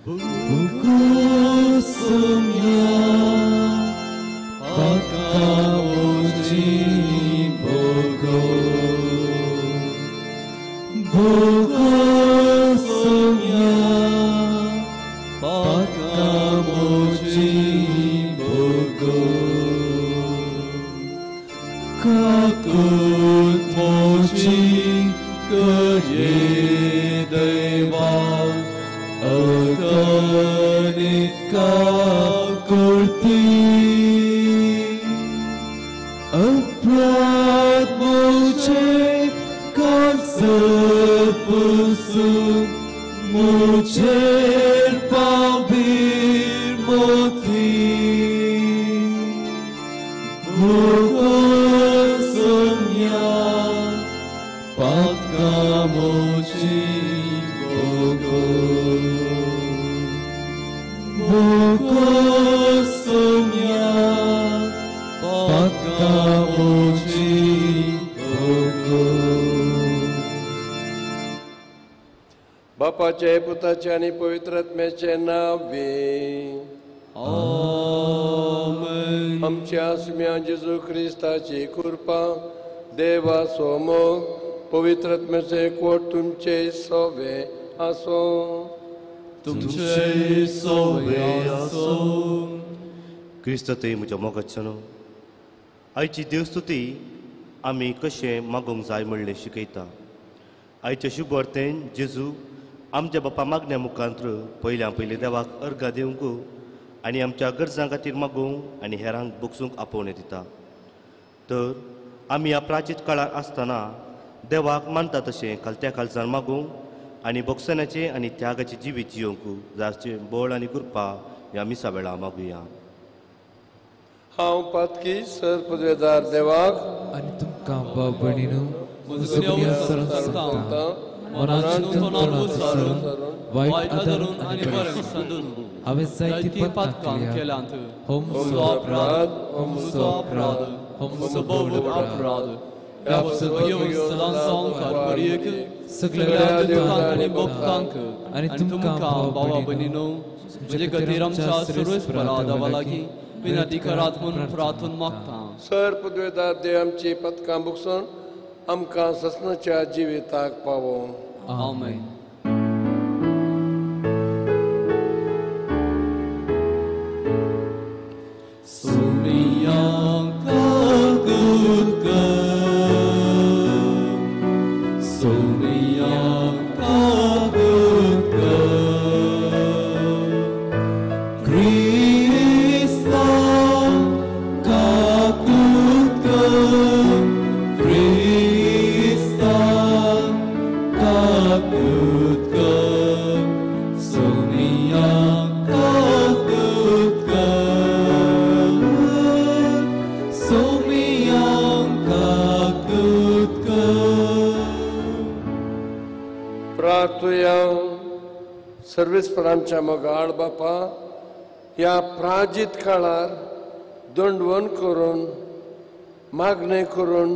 Bugosumya Pakamoji Bogo Bugosumya Pakamoji Bogo Kakut moji Kye Deva Aganit Kakurti Aprat moje Kansepusung Mujer pabir moti Bugosumya Patkamoji Bogo Bugosumya Patkamoji Bogo बापाचे पुताचे आणि पवित्र आत्म्याचे नावे आमेन. आमच्या आसम्या जेजू ख्रिस्ताची कृपा देवा सोमोग पवित्र आत्म्याचे कोट तुमचे सोवे असो तुमचे सोवे असो. क्रिस्त ते म्हज्या मोगाचनो आयची देवस्तुती आमी कशें मागोवंक जाय म्हणलें शिकयता. आयच्या शुभ वर्तेन जेजू आमच्या बापा मागण्या मुखांत्र पयले देवाक अर्घा दिवंक आनी आमच्या गरजां खातीर मागोवंक आनी हेरांक बोगसूंक आपोवणें दिता. तर आमी ह्या प्राचीत काळार आसतना देवाक मानता तशें खालत्या खालसाण मागोवंक आनी बोगसनाचें आनी त्यागाचें जिवीत जियोंक जाचें बळ आनी कृपा ह्या मिसा वेळा मागुया. हांव पातकी सर पदवेदार देवाक आनी तुमकां भाव भयणीनो सगळ्या सांगता मनांतून तोंडांतून सरून वायट आदरून आनी बरें सांडून हांवें जायतीं पातकां केल्यांत. होमचो अपराध होमचो अपराध होमचो बहुल अपराध ह्या सगळ्या कारभारीक सगळ्या देवांक आनी भक्तांक आनी तुमकां भावा भयणीनो म्हजे खातीर आमच्या सर्वेस्परा देवा लागीं विनंती करात म्हणून प्रार्थना मागता. सर पदवेदार देव आमची पदकां बुकसून आमकां ससनाच्या जिविताक पावो. आमेन. Sumiyanka gudga Sumiyanka gudga Krista kakudga Krista kakudga Sumiyanka gudga प्रार्थुया. सर्वेस्परांच्या मोगाळ बापा ह्या प्राजीत काळार दंडवण करून मागणे करून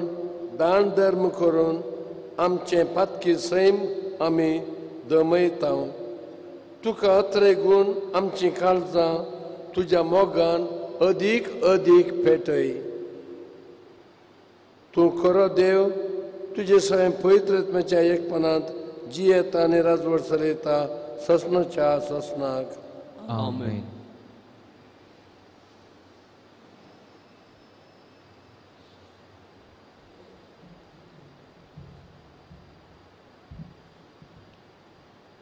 दान धर्म करून आमचे पातकी सैम आमी दमयता. तुका अत्रेगून आमची काळजां तुज्या मोगान अदीक अदीक पेटय. तूं खरो देव तुजे स्वयं पवित्र आत्म्याच्या एकपणांत जियेता आनी राजवट चलयता ससनाच्या ससनाक. आमेन.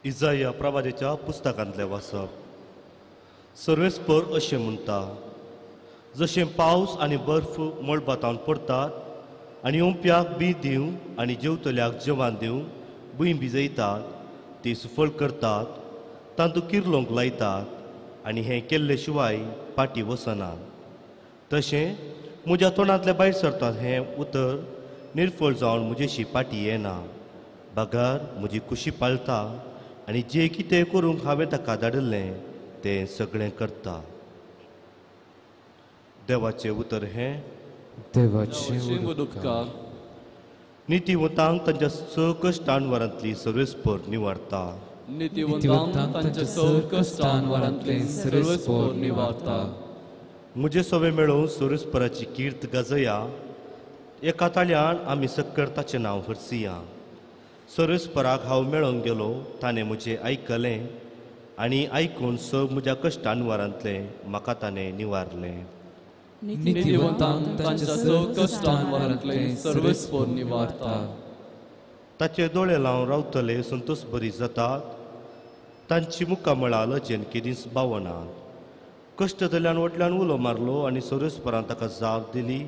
इजाया प्रवादीच्या पुस्तकांतलें वाचप. सर्वेस्पर अशें म्हणटा, जशें पावस आनी बर्फ मळबातावन पडटात आनी ओंप्याक बी दिवं आनी जेवतल्याक जेवण दिवं भुंय भिजयतात, ती सुफळ करतात, तांदूळ किर्लोंक लायतात आनी हें केल्ले शिवाय पाटी वसना. तशें म्हज्या तोंडांतले भायर सरतात हें उतर निर्फळ जावन म्हजेशी पाटी येना. बागार म्हजी कुशी पाळता आनी जें कितें करूंक हांवें ताका धाडिल्लें तें सगळें करता. देवाचें उतर हें देवाचें उपकार. नितीवतांक तांच्या स कश्टांवरांतली सर्वेस्पर निवारता. नितिवंतांक तांच्या सर कश्टान वरांतले सर्वस्पोर निवारता. मुझे सवे मेळोवन सोरेस्पराची कीर्त गजया. एका ताळ्यान आमी सक्कर ताचें नांव हरसिया. सोरेस्पराक हांव मेळोंक गेलो, ताणें म्हजें आयकलें आनी आयकून सब म्हज्या कश्टान वरांतलें म्हाका ताणें निवारलें. नितिवंतांक तांच्या सर कश्टान वरांतले सर्वस्पोर निवारता. ताचे दोळे लावन रावतले संतोश बरी जातात. तांची मुखां मळा लजेन केदींच बावनात. कश्टतल्यान वटल्यान उलो मारलो आनी सोरेस्परान ताका जाप दिली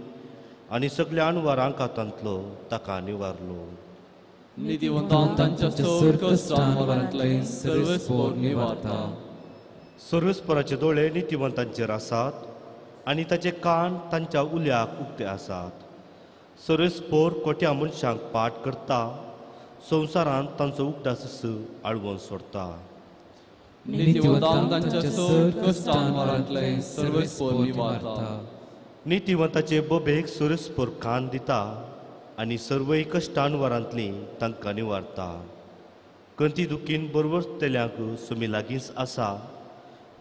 आनी सगळ्या अणवारांक हातांतलो ताका निवारलो. नितिवंतांक तांच्या सर कश्टान वरांतले सर्वस्पोर निवारता. सोरेस्पराचे दोळे नितिवंतांचेर आसात आनी ताचे कान तांच्या उल्याक उक्ते आसात. सोरेस्पोर कोट्या मनशांक पाट करता. संवसारांत तांचो उगडास आळवून सोडता. नितिवंतांक तांच्या सर कश्टान वरांतले सर्वस्पोर निवारता. नितिवंताचे बोबेक सोरेस्पोर कान दिता आनी सर्वय कश्टान वरांतली तांकां निवारता. कंती दुखीन बरवसतेल्यांक सुमी लागींच आसा.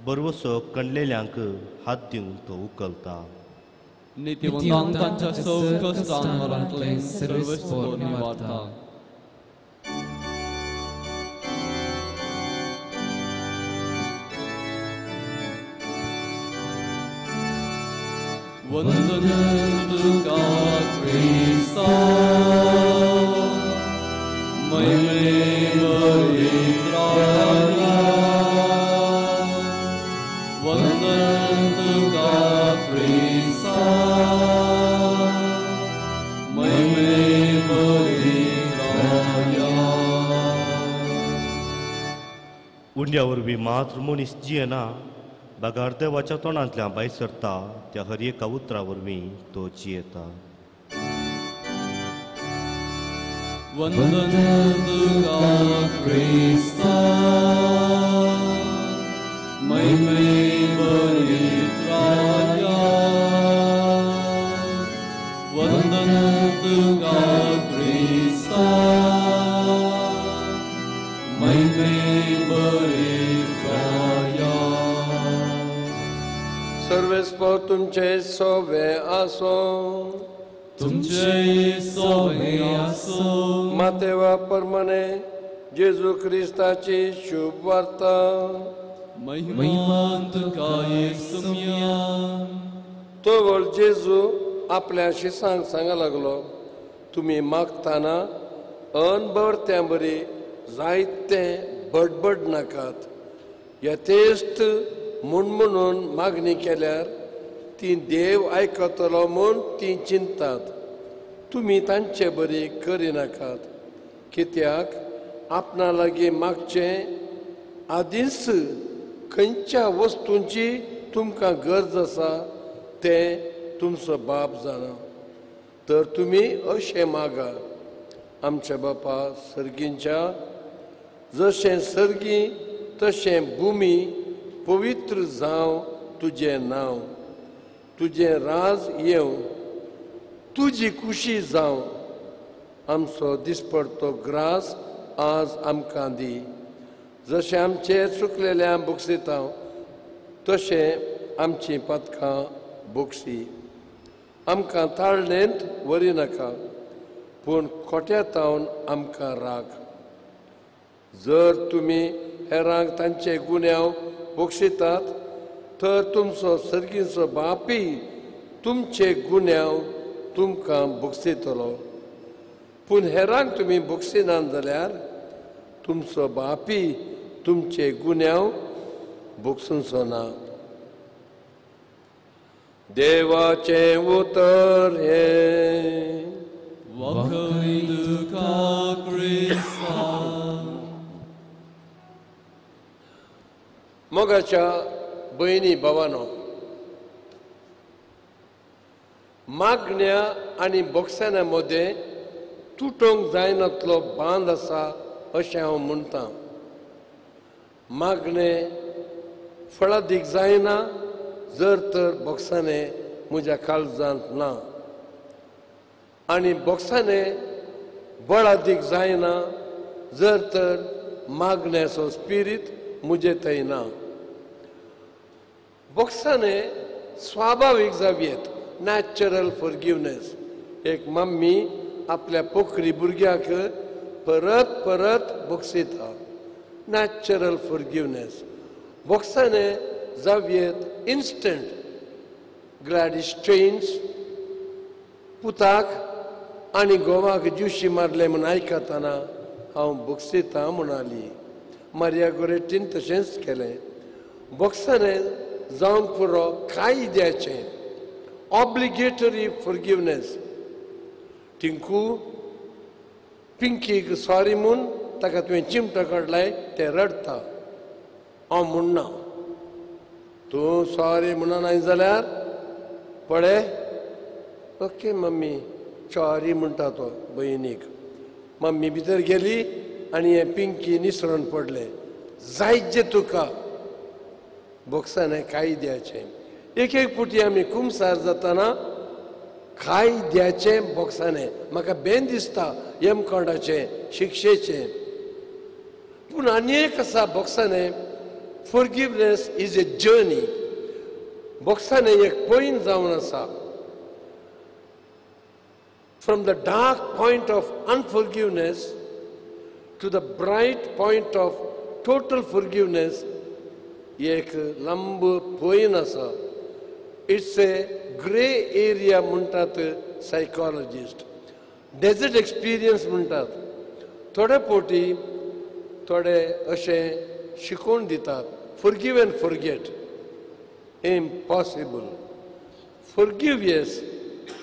बरवसो कणलेल्यांक हात दिवन तो उखलता. नितिवंतांक तांच्या सर कश्टान वरांतले सर्वस्पोर निवारता. वंदन तुका क्रिस्ता, महिमेवरीत राया. वंदन तुका क्रिस्ता, महिमेवरीत राया. उंड्या वरवीं मात्र मनीस जियेना. बगार देवाच्या तोंडांतल्यान भायर सरता त्या हर एका उतरा वरवीं तो जियेता. वंदन तुका क्रिस्ता, महिमेवरीत राया. वंदन तुका क्रिस्ता, महिमेवरीत राया. सर्वेस्पोर तुमचे सोवे आसो. तुमचे सोवे आसो. मातेवा परमने जेजू क्रिस्ताची शुभ वार्ता. महिमा तुका येसुया. तो वळ जेजू आपल्या शिसांक सांगा लागलो, तुमी मागताना अनभरत्या बरी जायते बडबड नाकात. यथेश्ट म्हणून मागणी केल्यार ती देव आयकतलो म्हूण ती चिंतात. तुमी तांचे बरी करिनाकात. कित्याक आपणा लागीं मागचें आदींच खंयच्या वस्तूंची तुमकां गरज आसा तें तुमचो बाप जाणा. तर तुमी अशें मागा, आमच्या बापा सर्गींच्या, जशें सर्गी तशें भुमी पवित्र जावं तुजें नांव. तुजें राज येवं. तुजी खुशी जावं. आमचो दिसपडतो ग्रास आज आमकां दी. जशें आमचे चुकलेल्या बुकसिता तशें आमची पातकां बुकसी. आमकां ताळणेंत व्हरिनाका, पूण खोट्यातावन आमकां राख. जर तुमी हेरांक तांचे गुन्यांव बक्षितात तर तुमचो सर्गीचो बापी तुमचे गुन्यांव तुमकां बक्षितलो. पूण हेरांक तुमी बक्षिनात जाल्यार तुमचो बापी तुमचे गुन्यांव बक्षूंचो ना. देवाचें उतर हें. वखरी तुका क्रिस्ता. मोगाच्या भयणी भावानो, मागण्या आनी बक्षांना मदें तुटोंक जायनातलो बांद आसा अशें हांव म्हणटां. मागणें फळादीक जायना जर तर बक्षांनी म्हज्या काळजांत ना, आनी बक्षांनी बळादीक जायना जर तर मागण्याचो स्पिरीट मुजे थंय ना. बोक्साने स्वाभाविक जावयेत, नॅचरल फॉरगिवनेस. एक मम्मी आपल्या पोखरी भुरग्याक परत परत बोक्सिता. Natural forgiveness. बोक्साने जावयेत इन्स्टंट. ग्लॅडिस स्ट्रेन्स पुताक आनी घोवाक जुशी मारले म्हूण आयकतना हांव बोक्सितां म्हणाली. मारिया गोरेटीन तशेंच केलें. बोक्साने जावंक पुरो कायद्याचें ऑब्लिगेटरी फॉरगिवनेस. थिंकू पिंकीक सॉरी म्हूण ताका तुवें चिमटो काडलाय तें रडता. हांव म्हणना तूं सॉरी म्हणना नाय जाल्यार पळय. ओके मम्मी सॉरी म्हणटा तो भयणीक. मम्मी भितर गेली आनी हें पिंकी निसरून पडलें. जायत तुका. बोक्साने कायद्याचें. एक एक पुटी आमी कुमसार जातना कायद्याचें बोक्साने. म्हाका बेन दिसता यमकोंडाचें शिक्षेचें. पूण आनी एक आसा बोक्साने. Forgiveness is a journey. बोक्साने एक पॉयंट जावन आसा. From the dark point of unforgiveness to the bright point of total forgiveness, एक लंब पॉयंट आसा. इट्स ए ग्रे एरिया म्हणटात सायकोलॉजिस्ट. डेजर्ट एक्सपिरियन्स म्हणटात. थोडे पोटी थोडे अशें शिकोवन दितात. Forgive end forget. Impossible. Forgive yes,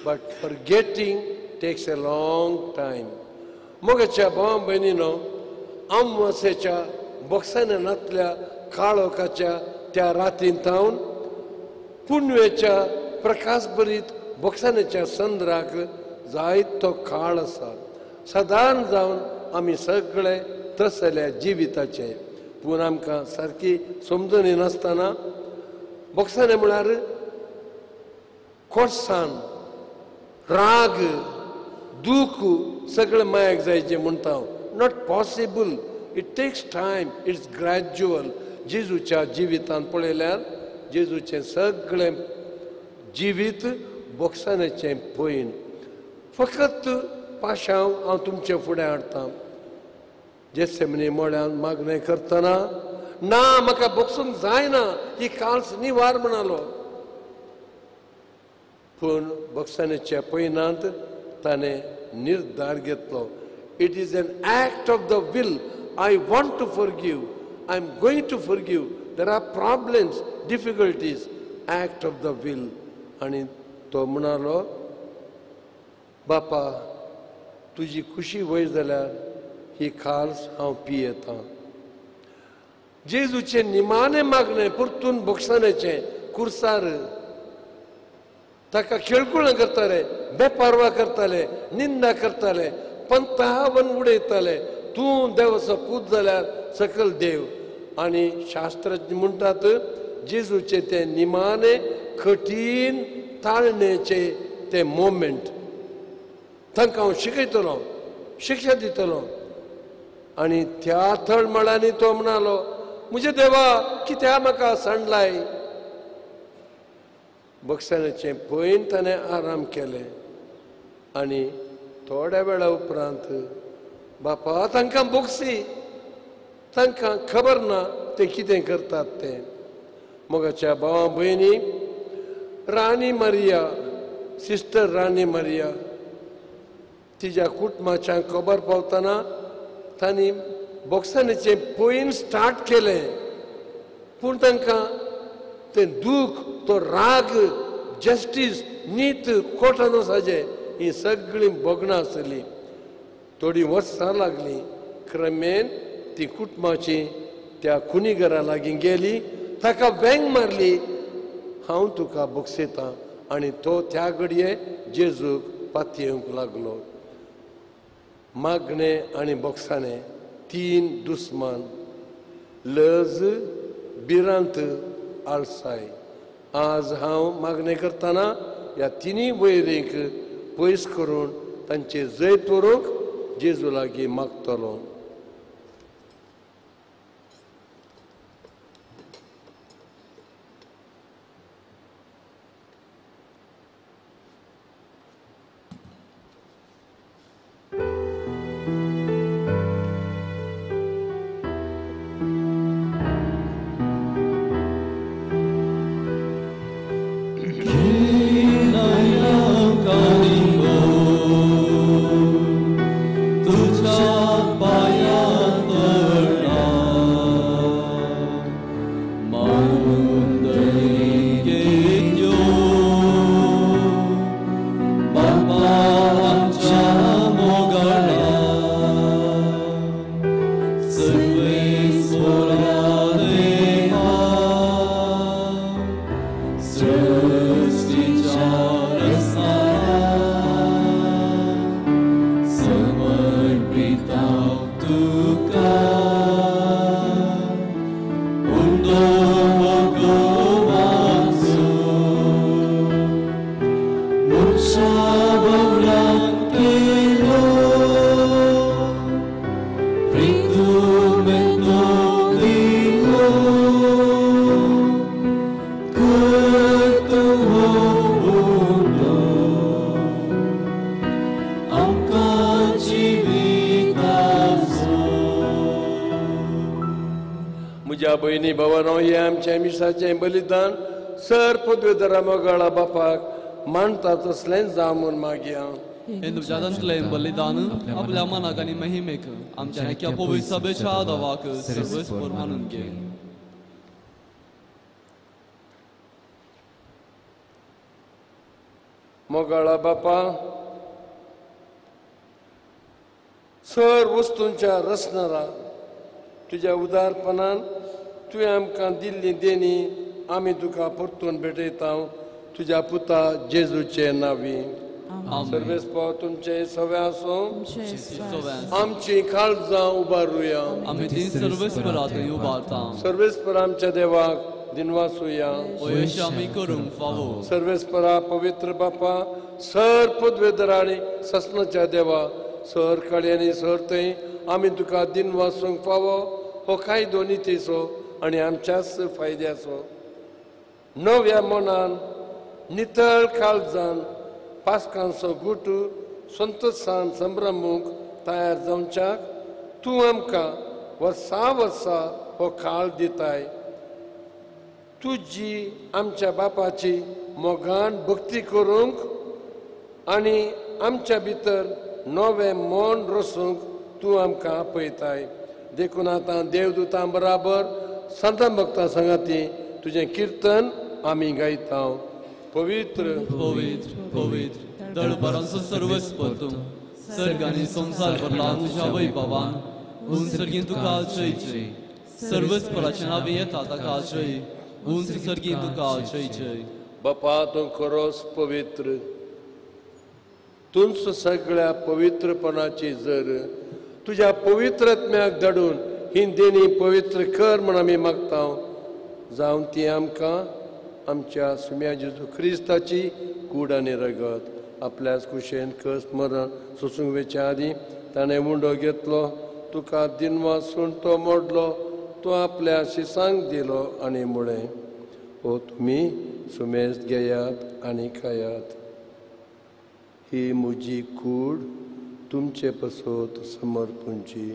but forgetting takes a long time. मोगाच्या भावा भयणीनो, अमावास्येच्या बोक्सानांतल्या काळोखाच्या त्या रातींत हांव पुण्यवेच्या प्रकाश भरीत बोक्सानाच्या संद्राक जायत तो काळ आसा. सादारण जावन आमी सगळे तसल्या जिविताचे. पूण आमकां सारकी समजून येनासतना बोक्साने म्हळ्यार कोर्सान राग दूख सगळें मायाक जायचें म्हणटा हांव. Not possible. It takes time. It's gradual. जेजूच्या जिवितांत पळयल्यार जेजूचें सगळें जिवीत बोक्सानाचें पॉयंट. फकत पाशांव हांव तुमचे फुडें हाडटां. जेसेमनी मोळ्यान मागणें करतना ना म्हाका बोक्सूंक जायना ही काल्स निवार म्हणालो. पूण बोक्सानाच्या पॉयंटांत ताणें निर्धार घेतलो. It is an act of the will. I want to forgive. I am going to forgive. There are problems, difficulties. Act of the will. आनी तो म्हणालो बापा तुजी खुशी वय जाल्यार ही खाल्स हांव पियेतां. जेजूचें निमाणें मागणें परतून बोक्सानाचें कुर्सार. ताका खेळकुळां करताले, बेपारवा करताले, निंदा करताले, पंथावन उडयताले. तूं देवाचो पूत जाल्यार सकल देव. आनी शास्त्रज्ञ म्हणटात जेजूचे ते निमाणे कठीण ताळणेचे ते मोमेंट. तांकां हांव शिकयतलो, शिक्षा दितलो. आनी त्या तळमळांनी तो म्हणालो म्हजे देवा कित्याक म्हाका सांडलाय. बोक्सानाचें पळोवन ताणें आराम केलें. आनी थोड्या वेळा उपरांत बापा तांकां बोक्सी. तांकां खबर ना ते कितें करतात तें. मोगाच्या भावा भयणी राणी मारिया, सिस्टर राणी मारिया, तिच्या कुटुंबाच्या खबर पावतना तांणी बोक्सानाचें पळोवन स्टार्ट केलें. पूण तांकां तें दूख, तो राग, जस्टीस, नीत कोर्टान वचपाचें ही सगळीं भोगणां आसलीं. थोडीं वर्सां लागलीं. क्रमेन ती कुटुंबाची त्या खुनीगरा लागीं गेली. ताका वेंग मारली हांव तुका बोक्सयतां. आनी तो त्या घडये जेजूक पातयेवंक लागलो. मागणें आनी बोक्साने तीन दुस्मान. लज, भिरांत, आळसाय. आज हांव मागणें करतना ह्या तिनी वैरींक पयस करून तांचे जैत व्हरूंक जेजू लागीं मागतलो. म्हज्या भयणी भावांनो, हे आमच्या मिसाचें बलिदान सर पदवेदरा मोगाळा बापाक मानता तसलें जावं म्हूण मागया. हे तुझ्या तसलें बलिदान आपल्या मनाक आनी महिमेक आमच्या एक्या पवित्र सभेच्या आदावाक सर्वस्वर मानून घे. मोगाळा बापा, सर वस्तूंच्या रचणारा तुझ्या उदारपणान तुवें आमकां दिल्ली देणी आमी तुका परतून भेटयता तुझ्या पुता जेजूचे नांवी. सर्वेस्पो तुमचे सवे आसूं, आमची काळजां उबारुया. आमी तीन सर्वस्वरात उबारता. सर्वेस्पर आमच्या देवाक दिनवासुया. वयश आमी करूंक फावो. सर्वेस्परा पवित्र बापा, सर पदवेदर आनी ससनाच्या देवा, सर कळे आनी सर थंय आमी तुका दिन वासूंक फावो. हो कायदो नितीचो आनी आमच्याच फायद्याचो. नव्या मनान नितळ काळजान पासकांचो गुटू संतोषान संभ्रमूंक तयार जावच्याक तूं आमकां वर्सा वर्सा हो काळ दिताय. तुजी आमच्या बापाची मोगान भक्ती करूंक आनी आमच्या भितर नवें मन रचूंक तूं आमकां आपयताय. देखून आतां देवदूतां बराबर संत भक्तां सांगाती तुजें किर्तन आमी गायता. पवित्र पवित्र पवित्र दळपरांचो सर्वस्व तूं सर्ग आनी संसार भरला तुज्या वैभवान. उंच सर्गीं तुका जय. सर्वस्वराचें नांव येता ताका जय. उंच सर्गीं तुका जय. बापा तूं खरोच पवित्र. तुंच सगळ्या पवित्रपणाची जर तुज्या पवित्रत्म्याक धाडून ही देणी पवित्र कर म्हण आमी मागता. जावं ती आमकां आमच्या सुम्या जेजू क्रिस्ताची कूड आनी रगत आपल्याच कुशेन कस मरण सोसूंक वेच्या आदीं ताणें उंडो घेतलो. तुका दिनवासून तो मोडलो. तो आपल्या शिसांक दिलो आनी मुळें. हो तुमी सुमेज घेयात आनी खायात. ही म्हजी कूड तुमचे पसोत समर्पूंची.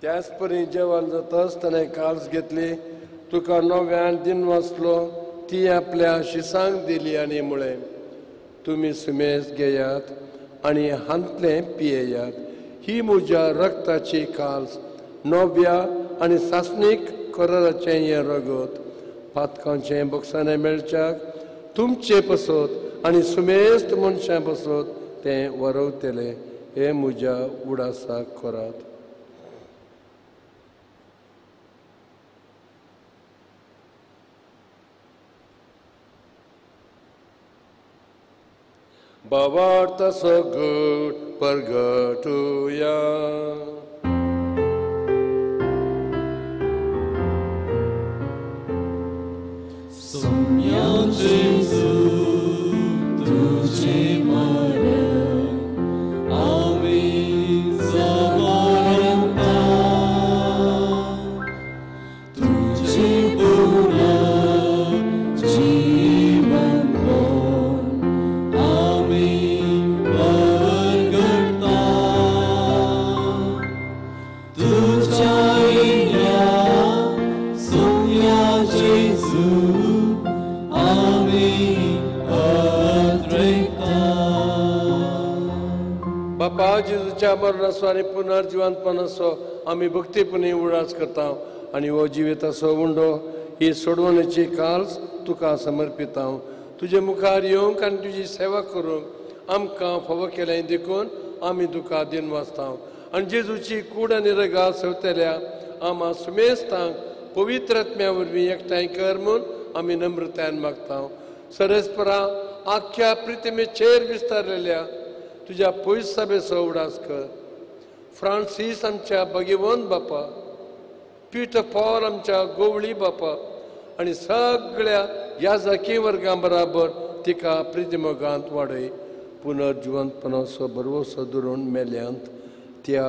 त्याच परी जेवण जाता आसतना काळज घेतली. तुका नव्यान दिन वाचलो. ती आपल्या शिसांक दिली आनी मुळें. तुमी सुमेज घेयात आनी हांतलें पियेयात. ही म्हज्या रक्ताची काळज नव्या आनी सासणीक कराराचें हें रगत पातकांचें बक्षांनी मेळच्याक तुमचे पसोत आनी सुमेस्त मनशां पसोत तें वरवतलें. हे म्हज्या उडासाक करात. भावार्थ सगळ परगटुया. बापा जेजूच्या मरणाचो आनी पुनर्जिवंतपणाचो आमी भक्तीपणी उडास करता आनी हो जिविताचो उंडो ही सोडवणेची काळज तुका समर्पिता. तुजे मुखार येवंक आनी तुजी सेवा करूंक आमकां फावो केलें देखून आमी तुका दिन वाचता. आनी जेजूची कूड आनी रगां सेवतल्या आमा सुमेस्तांक पवित्रत्म्या वरवीं एकठांय कर म्हूण आमी नम्रतायेन मागता. सरस्परा आख्या प्रितिमेचेर विस्तारलेल्या तुज्या पयस सभेचो उडास कर. फ्रांसीस आमच्या भगिवंत बापा, पीटर पॉल आमच्या गोवळी बापा आनी सगळ्या याजकी वर्गां बराबर तिका प्रितिमोगांत वाडय. पुनर्जिवंतपणाचो भरवोसो धरून मेल्यांत त्या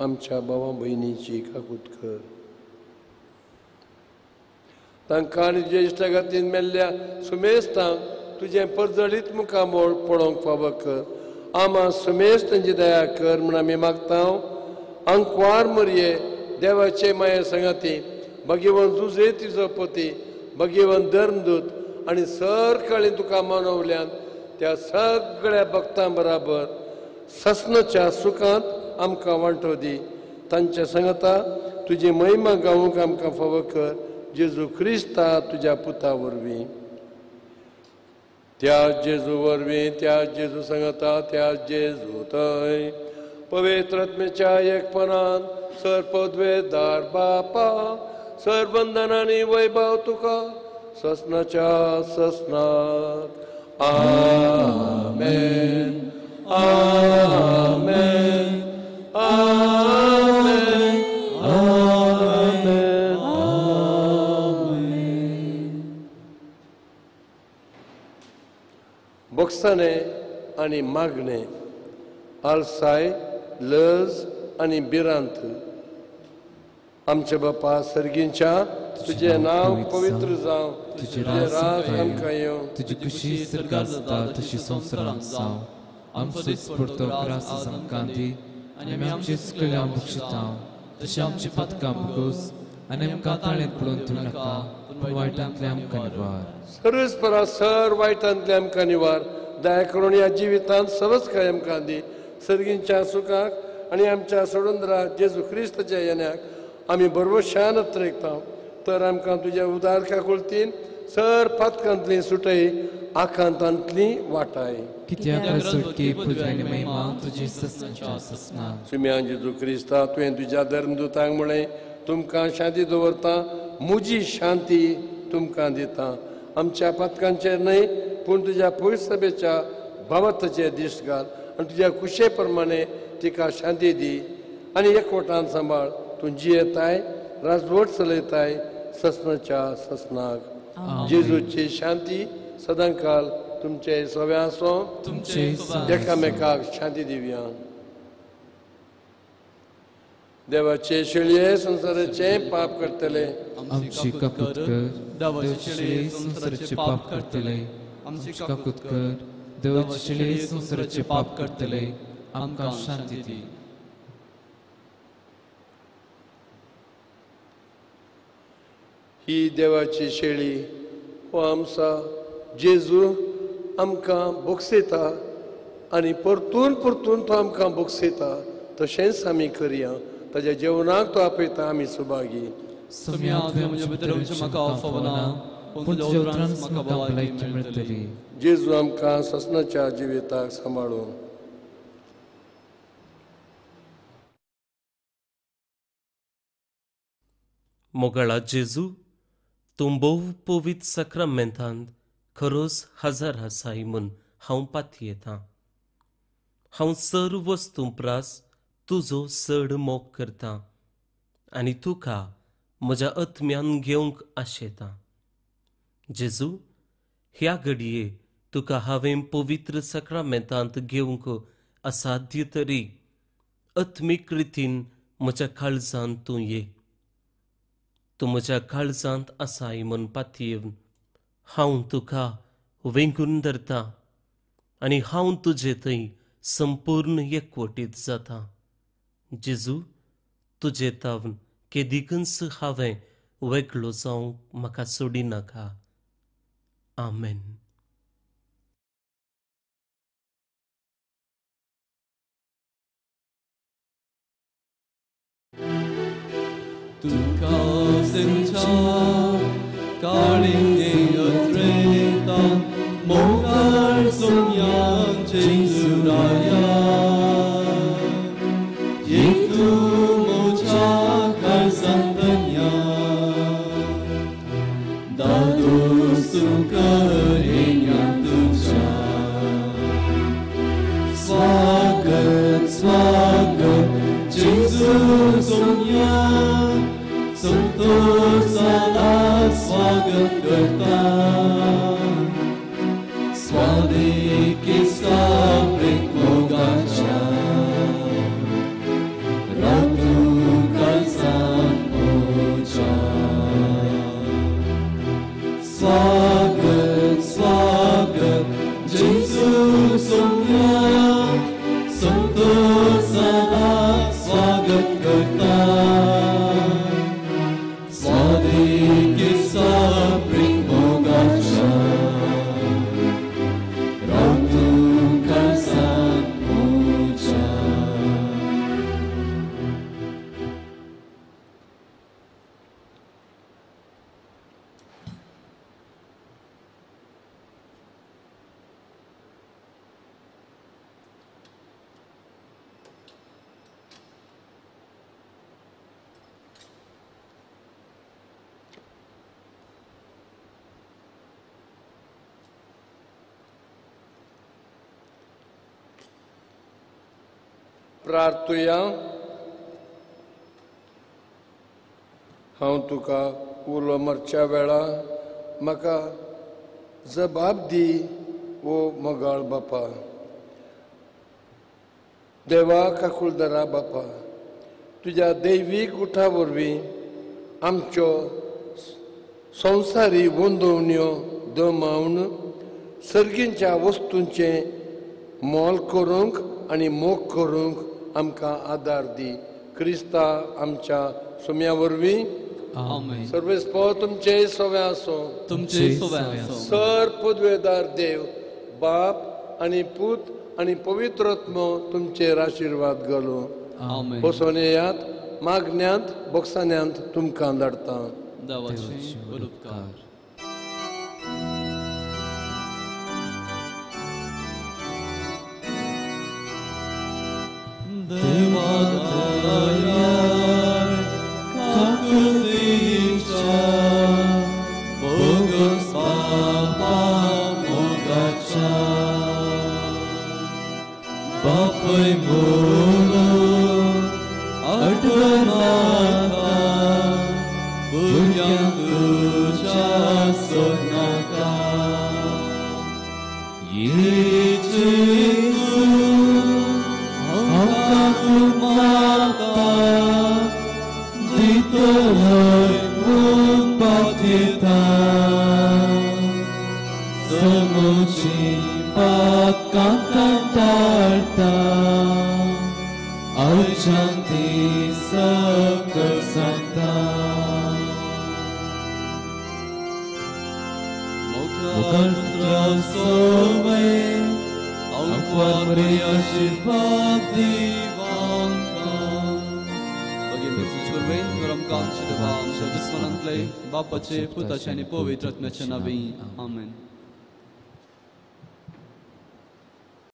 आमच्या भावा भयणीची काकूट कर. तांकां आनी ज्येश्ठ गतीन मेल्ल्या सुमेस्तांक तुझे परजळीत मुखामोळ पळोवंक फावो कर. आमा समेस्त तांची दया कर म्हूण आमी मागता. अंकवार मरये देवाचे माये संगती भगवंत जुजे तिजो पती भगवंत धर्मदूत आनी सरकाळी तुका मानवल्यान त्या सगळ्या भक्तां बराबर ससनाच्या सुखांत आमकां वांटो दी. तांच्या संगता तुजी महिमा गावूंक आमकां फावो कर. जेजू क्रिस्ता तुज्या पुता वरवीं. त्या जेजू वरवीं त्या जेजू संगता त्या जेजू थंय पवित्र आत्म्याच्या एकपणान सरपदवेदार बापा सरबंधनांनी वैभव तुका ससनाच्या ससनाक. आमेन आमेन आमेन आमेन आमेन. बोगसाणे आनी मागणे आलसाय लज आनी बिरांत आमचे बापा सर्गींच्या तुझे नाव पवित्र जावं. तुझे राज आमकां येवं. तुझी खुशी सरकार जाता तशी संवसारांत जावं. आमचो दिसपडतो ग्रास आमकांती आनी आमची सुकल्या भक्षिता तशी आमची पदकां भोगूस आनी आमकां ताळेंत पडून दिवं नाका पूण वायटांतले आमकां निवार. सर्वेस्परा सर वायटांतले आमकां निवार. दया करून ह्या जिवितांत सवच काय आमकां दी. सर्गींच्या सुखाक आनी आमच्या सोडूंदरा जेजू क्रिस्ताच्या येण्याक आमी बरोवशान अत्रेकता. तर आमकां तुज्या उदार काकुळतीन सर पातकांतली सुटय आकांतांतली वाटाय. कित्याक सुटकी पुजा आनी महिमा तुजी ससनाच्या ससना. सुम्या जेजू क्रिस्ता तुवें तुज्या धर्मदुतांक म्हळें तुमकां शांती दवरता म्हजी शांती तुमकां दिता. आमच्या पातकांचेर न्हय पूण तुज्या पवित्र सभेच्या भावताचेर दिश्ट घाल आनी तुज्या कुशे प्रमाणे तिका शांती दी आनी एकवटान सांबाळ. तूं जियेताय राजवट चलयताय ससनाच्या ससनाक. जेजूची शांती सदांकाल तुमचे सव्या आसो. एकामेकाक शांती दिवया. देवाचे शेळये संसाराचे पाप करतले. आमची काकूत कर देवाचे शेळये संसाराचे पाप करतले. आमची काकूत कर देवाचे शेळये संसाराचे पाप करतले. आमकां शांती दी. ही देवाची शेळी हो आमचा जेजू आमकां बोगसयता आनी परतून परतून तो आमकां बोगसयता. तशेंच आमी करया. ताज्या जेवणाक तो आपयता आमी सुभागी. सुम्या तुवें म्हज्या भितर म्हाका फावना पूण तुज्या उतरांत म्हाका भलायकी मेळटली. जेजू आमकां ससनाच्या जिविताक सांबाळून. मोगळा जेजू तूं भोव पवित्र सक्रामेंतांत खरोच हजार आसाय म्हूण हांव पातयेतां. हांव सर्व वस्तू प्रास तुजो चड मोग करतां आनी तुका म्हज्या आत्म्यान घेवंक आशेतां. जेजू ह्या घडये तुका हांवें पवित्र सक्रामेंतांत घेवंक असाध्य तरी आत्मीक रितीन म्हज्या काळजांत तूं ये. तूं म्हज्या काळजांत आसाय म्हूण पातयेवन हांव तुका वेंगून धरतां आनी हांव तुजे थंय संपूर्ण एकवटीत जाता. जेजू तुजे तावन केदिकच हांवें वेगळो जावंक म्हाका सोडी नाका. आमेन. तुका सेंच्या काळिंगे अत्रेता मोगाळ सोम्यांचे सुराया येतू मोच्या काळजांतल्या दादोस करेन्या तुझ्या. स्वागत स्वागत जेजू सोम्या संतोषाला स्वागत करता. स्वादेकीचा प्रेम मोगाच्या रातू काळजांत मोच्या. स्वागत स्वागत संतोषात स्वागत करता स्वादिकी साप्रिक मोगाच्या रावतू खालसात मोच्या प्रार्थुया. हांव तुका उलो मारच्या वेळा म्हाका जबाब दी ओ मोगाळ बापा. देवा काकुळदारा बापा, तुज्या दैवीक उठा वरवीं आमच्यो संवसारी वंदोवण्यो दमावन सर्गींच्या वस्तूंचें मोल करूंक आनी मोग करूंक आमकां आदार दी. क्रिस्ता आमच्या सुम्या वरवीं आमेन. सर्वेस्पो तुमचे सोवे आसो. तुमचे सोवे आसो. सर पदवेदार देव बाप आनी पूत आनी पवित्रत्म तुमचेर आशिर्वाद घालो. आमेन. बसून येयात. मागण्यांत बोक्सान्यांत तुमकां धाडटा. देवाचे उपकार. देवा दयाळ काकुळीच्या बोगस बापा मोगाच्या बापय मोलो आठवनाका भुरग्यांक तुज्या सोडनाका येजेसू माता दितोय मुक्तीता समोची पात कांताळटा आयशांती सकळ सांगता मोगाळ सोवय आंकवार बरे आशिर्वाद दिवांका बगीन सुरवेन वरमका आमचे देवा आमच्या दुस्मनांतले बापाचे पुताचे आनी पवित्र आत्म्याचे नावी आमेन.